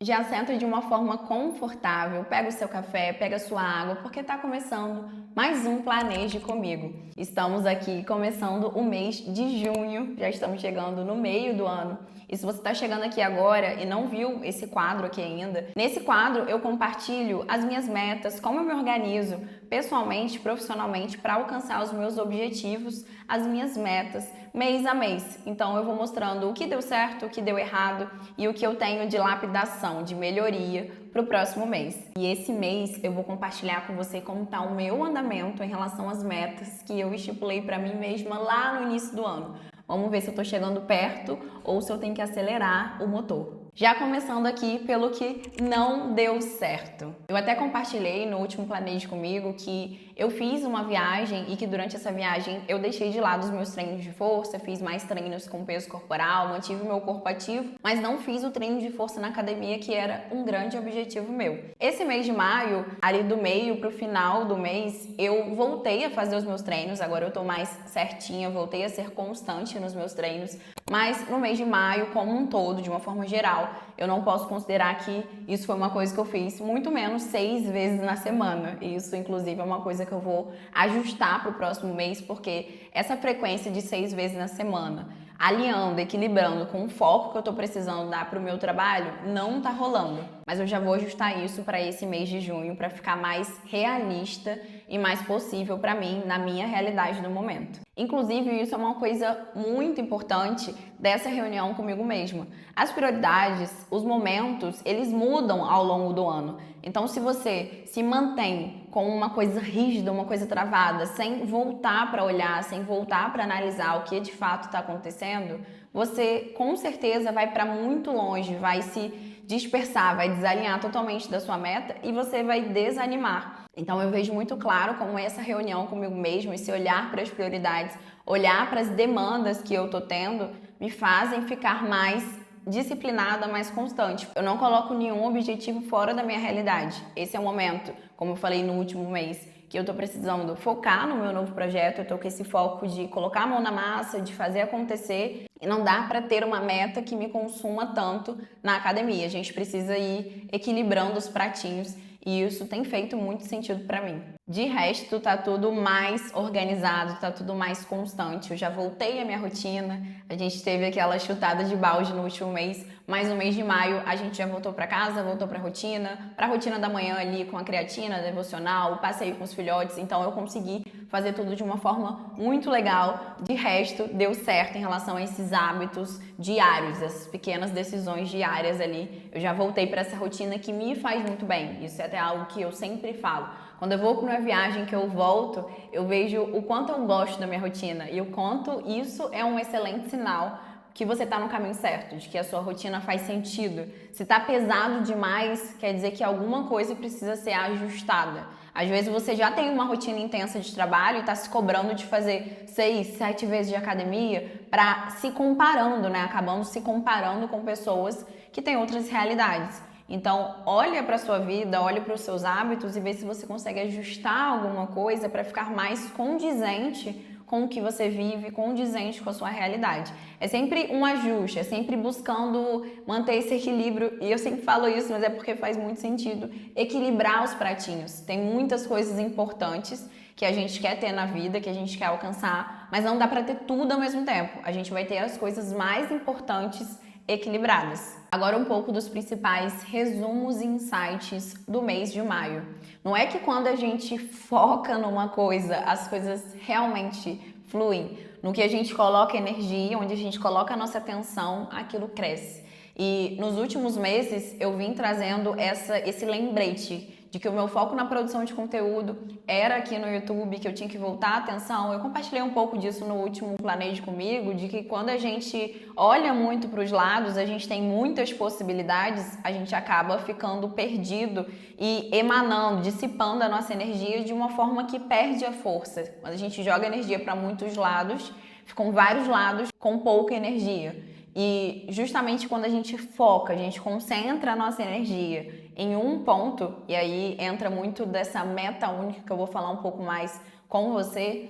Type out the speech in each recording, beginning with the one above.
Já senta de uma forma confortável, pega o seu café, pega a sua água, porque está começando mais um Planeje Comigo. Estamos aqui começando o mês de junho, já estamos chegando no meio do ano. E se você está chegando aqui agora e não viu esse quadro aqui ainda, nesse quadro eu compartilho as minhas metas, como eu me organizo pessoalmente, profissionalmente, para alcançar os meus objetivos, as minhas metas, mês a mês. Então eu vou mostrando o que deu certo, o que deu errado e o que eu tenho de lapidação, de melhoria para o próximo mês. E esse mês eu vou compartilhar com você como está o meu andamento em relação às metas que eu estipulei para mim mesma lá no início do ano. Vamos ver se eu estou chegando perto ou se eu tenho que acelerar o motor. Já começando aqui pelo que não deu certo. Eu até compartilhei no último Planeje Comigo que eu fiz uma viagem e que durante essa viagem eu deixei de lado os meus treinos de força, fiz mais treinos com peso corporal, mantive meu corpo ativo, mas não fiz o treino de força na academia, que era um grande objetivo meu. Esse mês de maio, ali do meio pro final do mês, eu voltei a fazer os meus treinos, agora eu tô mais certinha, voltei a ser constante nos meus treinos, mas no mês de maio, como um todo, de uma forma geral, eu não posso considerar que isso foi uma coisa que eu fiz, muito menos 6 vezes na semana. E isso, inclusive, é uma coisa que eu vou ajustar para o próximo mês, porque essa frequência de 6 vezes na semana, alinhando, equilibrando com o foco que eu tô precisando dar pro meu trabalho, não tá rolando. Mas eu já vou ajustar isso para esse mês de junho para ficar mais realista e mais possível para mim, na minha realidade do momento. Inclusive, isso é uma coisa muito importante dessa reunião comigo mesma. As prioridades, os momentos, eles mudam ao longo do ano. Então, se você se mantém com uma coisa rígida, uma coisa travada, sem voltar para olhar, sem voltar para analisar o que de fato está acontecendo, você com certeza vai para muito longe, vai se dispersar, vai desalinhar totalmente da sua meta e você vai desanimar. Então eu vejo muito claro como essa reunião comigo mesmo, esse olhar para as prioridades, olhar para as demandas que eu tô tendo, me fazem ficar mais disciplinada, mais constante. Eu não coloco nenhum objetivo fora da minha realidade. Esse é o momento, como eu falei no último mês, que eu tô precisando focar no meu novo projeto, eu tô com esse foco de colocar a mão na massa, de fazer acontecer, e não dá para ter uma meta que me consuma tanto na academia. A gente precisa ir equilibrando os pratinhos e isso tem feito muito sentido para mim. De resto, tá tudo mais organizado, tá tudo mais constante. Eu já voltei à minha rotina. A gente teve aquela chutada de balde no último mês, mas no mês de maio a gente já voltou para casa, voltou para a rotina da manhã ali com a creatina, devocional, o passeio com os filhotes. Então eu consegui fazer tudo de uma forma muito legal. De resto, deu certo em relação a esses hábitos diários, essas pequenas decisões diárias ali. Eu já voltei para essa rotina que me faz muito bem. Isso é até algo que eu sempre falo. Quando eu vou para uma viagem que eu volto, eu vejo o quanto eu gosto da minha rotina e o quanto isso é um excelente sinal que você está no caminho certo, de que a sua rotina faz sentido. Se está pesado demais, quer dizer que alguma coisa precisa ser ajustada. Às vezes você já tem uma rotina intensa de trabalho e está se cobrando de fazer 6, 7 vezes de academia para se comparando, né? Acabando se comparando com pessoas que têm outras realidades. Então, olha para a sua vida, olha para os seus hábitos e vê se você consegue ajustar alguma coisa para ficar mais condizente com o que você vive, condizente com a sua realidade. É sempre um ajuste, é sempre buscando manter esse equilíbrio, e eu sempre falo isso, mas é porque faz muito sentido equilibrar os pratinhos. Tem muitas coisas importantes que a gente quer ter na vida, que a gente quer alcançar, mas não dá para ter tudo ao mesmo tempo. A gente vai ter as coisas mais importantes equilibradas. Agora um pouco dos principais resumos e insights do mês de maio. Não é que quando a gente foca numa coisa, as coisas realmente fluem. No que a gente coloca energia, onde a gente coloca a nossa atenção, aquilo cresce. E nos últimos meses eu vim trazendo esse lembrete de que o meu foco na produção de conteúdo era aqui no YouTube, que eu tinha que voltar a atenção. Eu compartilhei um pouco disso no último Planeje Comigo, de que quando a gente olha muito para os lados, a gente tem muitas possibilidades, a gente acaba ficando perdido e emanando, dissipando a nossa energia de uma forma que perde a força. Quando a gente joga energia para muitos lados, ficam vários lados com pouca energia. E justamente quando a gente foca, a gente concentra a nossa energia em um ponto, e aí entra muito dessa meta única que eu vou falar um pouco mais com você,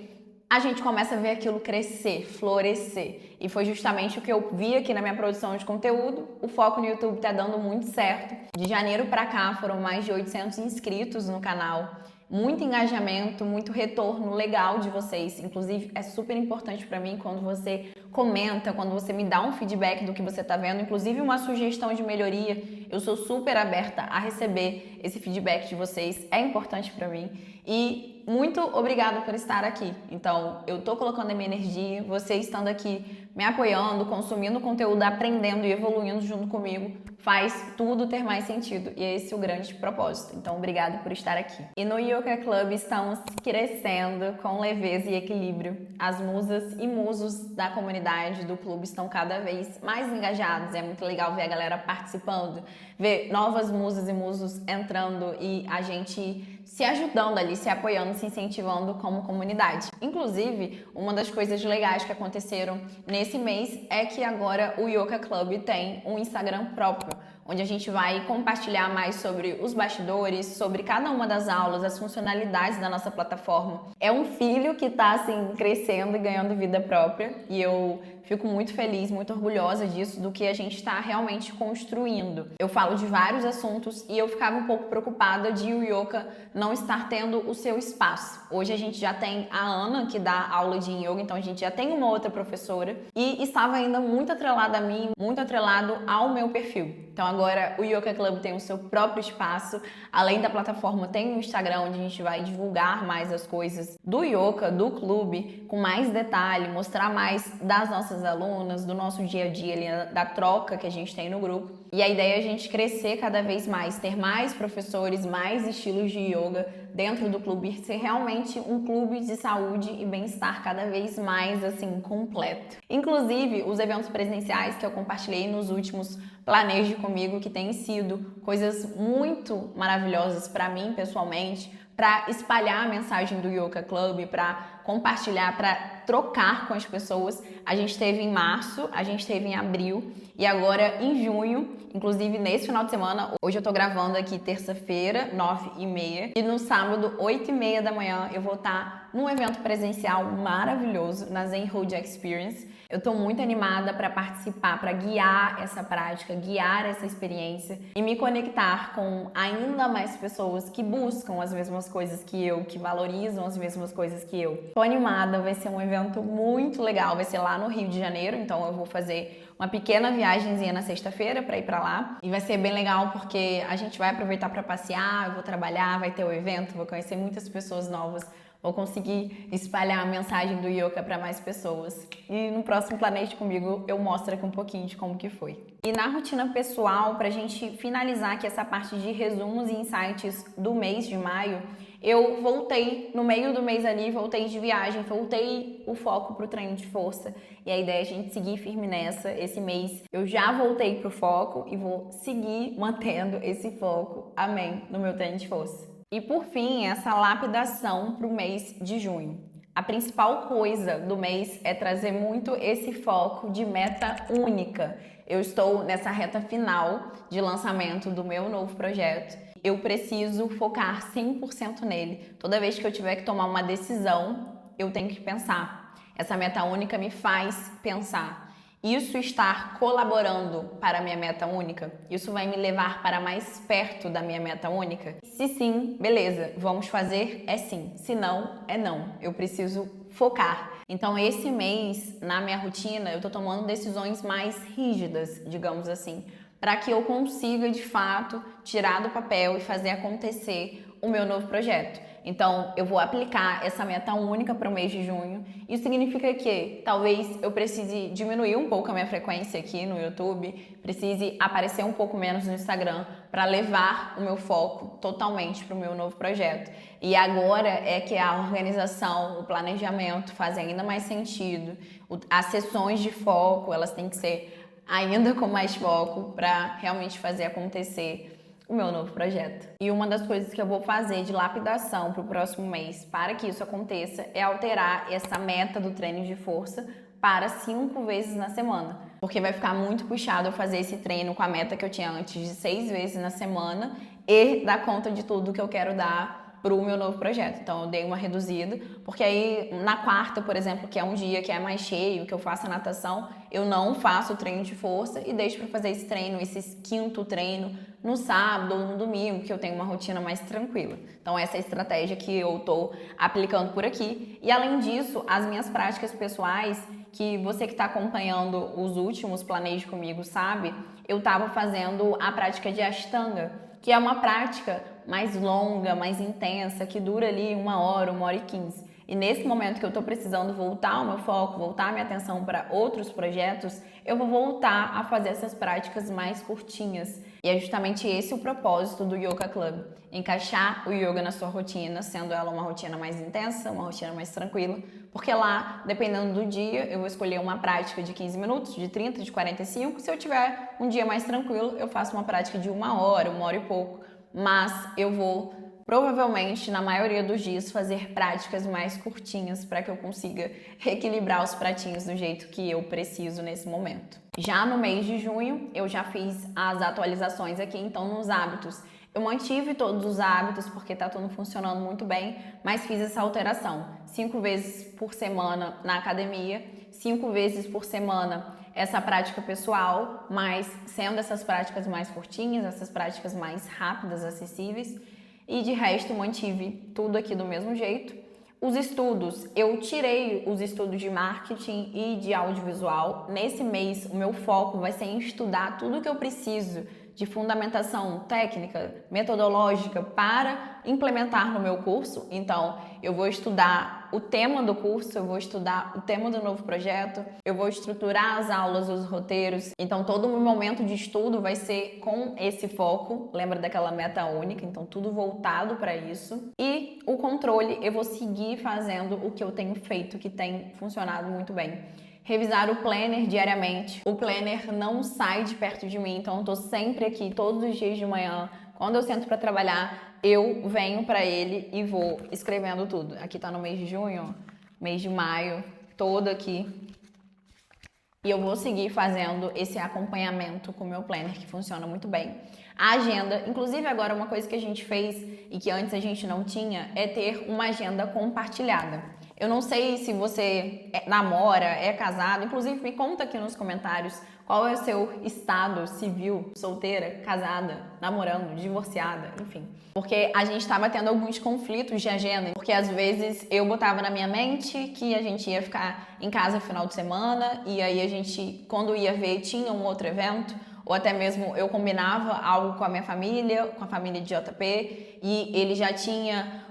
a gente começa a ver aquilo crescer, florescer. E foi justamente o que eu vi aqui na minha produção de conteúdo. O foco no YouTube tá dando muito certo. De janeiro pra cá foram mais de 800 inscritos no canal. Muito engajamento, muito retorno legal de vocês. Inclusive, é super importante pra mim quando você comenta, quando você me dá um feedback do que você tá vendo, inclusive uma sugestão de melhoria. Eu sou super aberta a receber esse feedback de vocês. É importante pra mim. E muito obrigada por estar aqui. Então, eu tô colocando a minha energia, você estando aqui me apoiando, consumindo conteúdo, aprendendo e evoluindo junto comigo, faz tudo ter mais sentido. E esse é o grande propósito. Então, obrigada por estar aqui. E no Yoka Club estamos crescendo com leveza e equilíbrio. As musas e musos da comunidade do clube estão cada vez mais engajados. É muito legal ver a galera participando, ver novas musas e musos entrando e a gente se ajudando ali, se apoiando, se incentivando como comunidade. Inclusive, uma das coisas legais que aconteceram nesse mês é que agora o Yoka Club tem um Instagram próprio, onde a gente vai compartilhar mais sobre os bastidores, sobre cada uma das aulas, as funcionalidades da nossa plataforma. É um filho que está assim crescendo e ganhando vida própria, e eu fico muito feliz, muito orgulhosa disso, do que a gente está realmente construindo. Eu falo de vários assuntos e eu ficava um pouco preocupada de o Yoka não estar tendo o seu espaço. Hoje a gente já tem a Ana, que dá aula de yoga, então a gente já tem uma outra professora e estava ainda muito atrelada a mim, muito atrelado ao meu perfil. Então agora o Yoka Club tem o seu próprio espaço, além da plataforma tem o Instagram, onde a gente vai divulgar mais as coisas do Yoka, do clube, com mais detalhe, mostrar mais das nossas alunas, do nosso dia a dia ali, da troca que a gente tem no grupo. E a ideia é a gente crescer cada vez mais, ter mais professores, mais estilos de yoga dentro do clube, ser realmente um clube de saúde e bem-estar cada vez mais assim completo. Inclusive, os eventos presenciais que eu compartilhei nos últimos Planeje Comigo, que têm sido coisas muito maravilhosas para mim pessoalmente, para espalhar a mensagem do Yoka Club, para compartilhar, para trocar com as pessoas. A gente teve em março, a gente teve em abril e agora em junho, inclusive nesse final de semana, hoje eu tô gravando aqui terça-feira, 9h30, e no sábado, 8h30 da manhã, eu vou estar num evento presencial maravilhoso na Zen Road Experience. Eu tô muito animada para participar, para guiar essa prática, guiar essa experiência e me conectar com ainda mais pessoas que buscam as mesmas coisas que eu, que valorizam as mesmas coisas que eu. Tô animada, vai ser um evento muito legal, vai ser lá no Rio de Janeiro, então eu vou fazer uma pequena viagemzinha na sexta-feira para ir para lá e vai ser bem legal porque a gente vai aproveitar para passear, eu vou trabalhar, vai ter o evento, vou conhecer muitas pessoas novas, vou conseguir espalhar a mensagem do Yoka para mais pessoas. E no próximo Planeje Comigo eu mostro aqui um pouquinho de como que foi. E na rotina pessoal, para a gente finalizar aqui essa parte de resumos e insights do mês de maio, eu voltei, no meio do mês ali, voltei de viagem, voltei o foco pro treino de força. E a ideia é a gente seguir firme nessa. Esse mês eu já voltei pro foco e vou seguir mantendo esse foco, amém, no meu treino de força. E por fim, essa lapidação pro mês de junho. A principal coisa do mês é trazer muito esse foco de meta única. Eu estou nessa reta final de lançamento do meu novo projeto. Eu preciso focar 100% nele. Toda vez que eu tiver que tomar uma decisão, eu tenho que pensar. Essa meta única me faz pensar. Isso estar colaborando para a minha meta única? Isso vai me levar para mais perto da minha meta única? Se sim, beleza, vamos fazer, é sim. Se não, é não. Eu preciso focar. Então, esse mês, na minha rotina, eu tô tomando decisões mais rígidas, digamos assim, para que eu consiga, de fato, tirar do papel e fazer acontecer o meu novo projeto. Então, eu vou aplicar essa meta única para o mês de junho. Isso significa que talvez eu precise diminuir um pouco a minha frequência aqui no YouTube, precise aparecer um pouco menos no Instagram para levar o meu foco totalmente para o meu novo projeto. E agora é que a organização, o planejamento fazem ainda mais sentido. As sessões de foco, elas têm que ser ainda com mais foco para realmente fazer acontecer o meu novo projeto. E uma das coisas que eu vou fazer de lapidação para o próximo mês para que isso aconteça é alterar essa meta do treino de força para 5 vezes na semana. Porque vai ficar muito puxado eu fazer esse treino com a meta que eu tinha antes de 6 vezes na semana e dar conta de tudo que eu quero dar pro meu novo projeto. Então eu dei uma reduzida, porque aí na quarta, por exemplo, que é um dia que é mais cheio, que eu faço a natação, eu não faço o treino de força e deixo para fazer esse treino, esse quinto treino no sábado ou no domingo, que eu tenho uma rotina mais tranquila. Então essa é a estratégia que eu tô aplicando por aqui. E além disso, as minhas práticas pessoais, que você que está acompanhando os últimos Planeje Comigo sabe, eu estava fazendo a prática de Ashtanga, que é uma prática mais longa, mais intensa, que dura ali 1 hora e 15. E nesse momento que eu estou precisando voltar o meu foco, voltar a minha atenção para outros projetos, eu vou voltar a fazer essas práticas mais curtinhas. E é justamente esse o propósito do Yoga Club. Encaixar o yoga na sua rotina, sendo ela uma rotina mais intensa, uma rotina mais tranquila. Porque lá, dependendo do dia, eu vou escolher uma prática de 15 minutos, de 30, de 45. Se eu tiver um dia mais tranquilo, eu faço uma prática de 1 hora e pouco. Mas eu vou provavelmente, na maioria dos dias, fazer práticas mais curtinhas para que eu consiga reequilibrar os pratinhos do jeito que eu preciso nesse momento. Já no mês de junho, eu já fiz as atualizações aqui, então nos hábitos. Eu mantive todos os hábitos porque tá tudo funcionando muito bem, mas fiz essa alteração. 5 vezes por semana na academia, 5 vezes por semana essa prática pessoal, mas sendo essas práticas mais curtinhas, essas práticas mais rápidas, acessíveis. E de resto mantive tudo aqui do mesmo jeito. Os estudos, eu tirei os estudos de marketing e de audiovisual. Nesse mês, o meu foco vai ser em estudar tudo que eu preciso de fundamentação técnica, metodológica para implementar no meu curso. Então, eu vou estudar o tema do curso, eu vou estudar o tema do novo projeto, eu vou estruturar as aulas, os roteiros. Então, todo o meu momento de estudo vai ser com esse foco. Lembra daquela meta única? Então, tudo voltado para isso. E o controle, eu vou seguir fazendo o que eu tenho feito, que tem funcionado muito bem. Revisar o planner diariamente. O planner não sai de perto de mim, então eu tô sempre aqui, todos os dias de manhã. Quando eu sento para trabalhar, eu venho para ele e vou escrevendo tudo. Aqui tá no mês de junho, mês de maio, todo aqui. E eu vou seguir fazendo esse acompanhamento com o meu planner, que funciona muito bem. A agenda, inclusive agora uma coisa que a gente fez e que antes a gente não tinha, é ter uma agenda compartilhada. Eu não sei se você namora, é casado, inclusive me conta aqui nos comentários qual é o seu estado civil, solteira, casada, namorando, divorciada, enfim. Porque a gente estava tendo alguns conflitos de agenda, porque às vezes eu botava na minha mente que a gente ia ficar em casa no final de semana e aí a gente, quando ia ver, tinha um outro evento, ou até mesmo eu combinava algo com a minha família, com a família de JP, e ele já tinha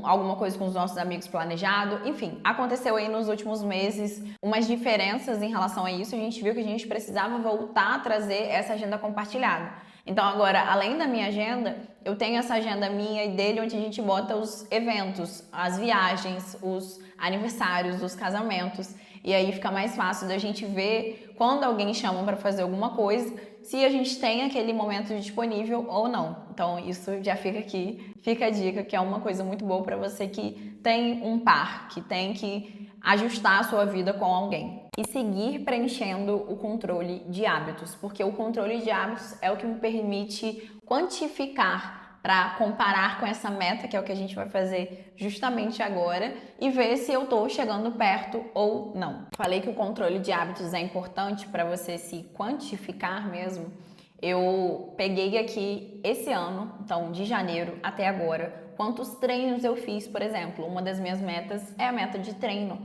alguma coisa com os nossos amigos planejado. Enfim, aconteceu aí nos últimos meses umas diferenças em relação a isso. A gente viu que a gente precisava voltar a trazer essa agenda compartilhada. Então agora, além da minha agenda, eu tenho essa agenda minha e dele, onde a gente bota os eventos, as viagens, os aniversários, os casamentos. E aí fica mais fácil da gente ver quando alguém chama para fazer alguma coisa, se a gente tem aquele momento disponível ou não. Então isso já fica aqui, fica a dica, que é uma coisa muito boa para você que tem um par, que tem que ajustar a sua vida com alguém. E seguir preenchendo o controle de hábitos, porque o controle de hábitos é o que me permite quantificar para comparar com essa meta, que é o que a gente vai fazer justamente agora, e ver se eu tô chegando perto ou não. Falei que o controle de hábitos é importante para você se quantificar mesmo. Eu peguei aqui esse ano, então de janeiro até agora, quantos treinos eu fiz, por exemplo. Uma das minhas metas é a meta de treino.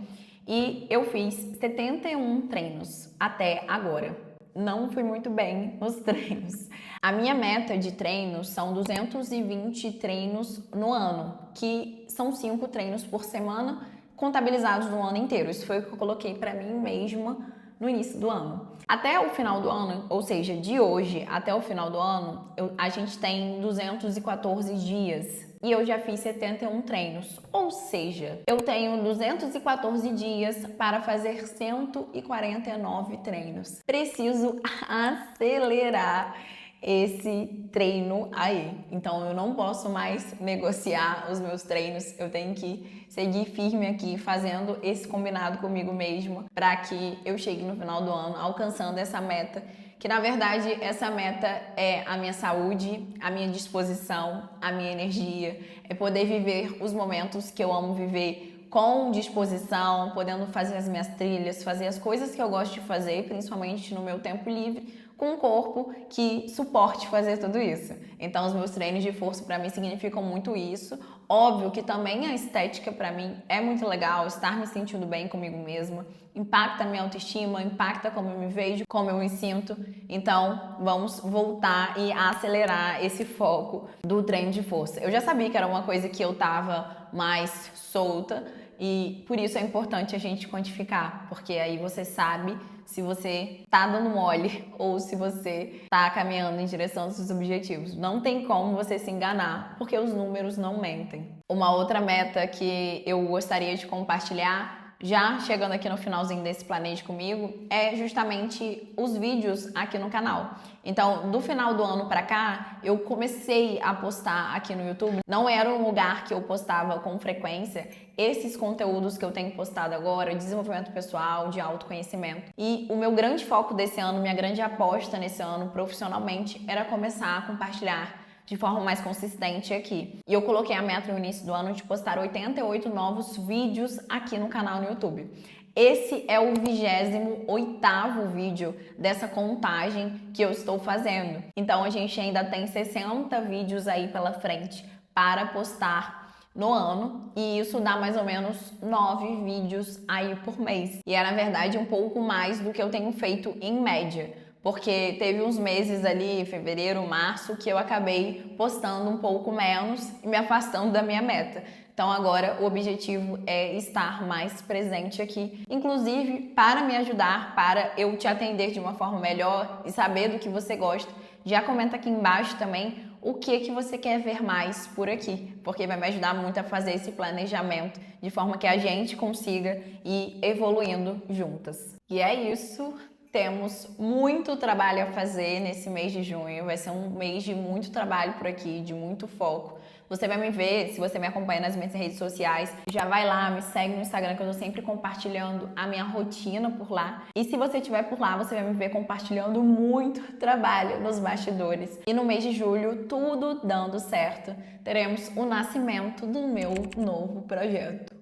E eu fiz 71 treinos até agora. Não fui muito bem nos treinos. A minha meta de treinos são 220 treinos no ano, que são 5 treinos por semana, contabilizados no ano inteiro. Isso foi o que eu coloquei para mim mesma no início do ano. Até o final do ano, ou seja, de hoje até o final do ano, a gente tem 214 dias. E eu já fiz 71 treinos, ou seja, eu tenho 214 dias para fazer 149 treinos. Preciso acelerar esse treino aí. Então eu não posso mais negociar os meus treinos, eu tenho que seguir firme aqui fazendo esse combinado comigo mesma para que eu chegue no final do ano alcançando essa meta que na verdade essa meta é a minha saúde, a minha disposição, a minha energia, é poder viver os momentos que eu amo viver com disposição, podendo fazer as minhas trilhas, fazer as coisas que eu gosto de fazer, principalmente no meu tempo livre, com um corpo que suporte fazer tudo isso. Então os meus treinos de força para mim significam muito isso. Óbvio que também a estética para mim é muito legal, estar me sentindo bem comigo mesma, impacta a minha autoestima, impacta como eu me vejo, como eu me sinto. Então vamos voltar e acelerar esse foco do treino de força. Eu já sabia que era uma coisa que eu tava mais solta e por isso é importante a gente quantificar, porque aí você sabe se você tá dando mole ou se você tá caminhando em direção aos seus objetivos. Não tem como você se enganar, porque os números não mentem. Uma outra meta que eu gostaria de compartilhar, já chegando aqui no finalzinho desse Planeje Comigo, é justamente os vídeos aqui no canal. Então, do final do ano pra cá, eu comecei a postar aqui no YouTube. Não era um lugar que eu postava com frequência esses conteúdos que eu tenho postado agora, de desenvolvimento pessoal, de autoconhecimento. E o meu grande foco desse ano, minha grande aposta nesse ano profissionalmente, era começar a compartilhar de forma mais consistente aqui. E eu coloquei a meta no início do ano de postar 88 novos vídeos aqui no canal no YouTube. Esse é o 28º vídeo dessa contagem que eu estou fazendo. Então a gente ainda tem 60 vídeos aí pela frente para postar no ano, e isso dá mais ou menos 9 vídeos aí por mês. E é na verdade um pouco mais do que eu tenho feito em média, porque teve uns meses ali, fevereiro, março, que eu acabei postando um pouco menos e me afastando da minha meta. Então agora o objetivo é estar mais presente aqui, inclusive para me ajudar, para eu te atender de uma forma melhor e saber do que você gosta. Já comenta aqui embaixo também o que você quer ver mais por aqui, porque vai me ajudar muito a fazer esse planejamento de forma que a gente consiga ir evoluindo juntas. E é isso. Temos muito trabalho a fazer nesse mês de junho, vai ser um mês de muito trabalho por aqui, de muito foco. Você vai me ver, se você me acompanha nas minhas redes sociais, já vai lá, me segue no Instagram que eu tô sempre compartilhando a minha rotina por lá. E se você estiver por lá, você vai me ver compartilhando muito trabalho nos bastidores. E no mês de julho, tudo dando certo, teremos o nascimento do meu novo projeto.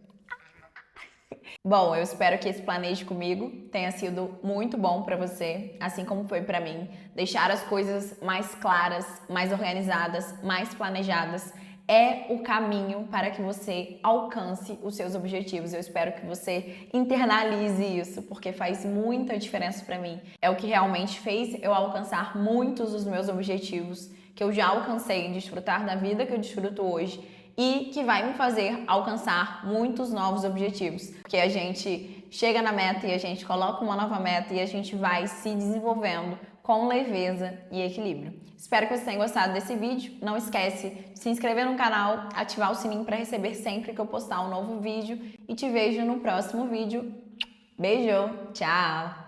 Bom, eu espero que esse Planeje Comigo tenha sido muito bom para você, assim como foi para mim. Deixar as coisas mais claras, mais organizadas, mais planejadas é o caminho para que você alcance os seus objetivos. Eu espero que você internalize isso, porque faz muita diferença para mim. É o que realmente fez eu alcançar muitos dos meus objetivos, que eu já alcancei, desfrutar da vida que eu desfruto hoje, e que vai me fazer alcançar muitos novos objetivos. Porque a gente chega na meta e a gente coloca uma nova meta e a gente vai se desenvolvendo com leveza e equilíbrio. Espero que você tenha gostado desse vídeo. Não esquece de se inscrever no canal, ativar o sininho para receber sempre que eu postar um novo vídeo. E te vejo no próximo vídeo. Beijo, tchau!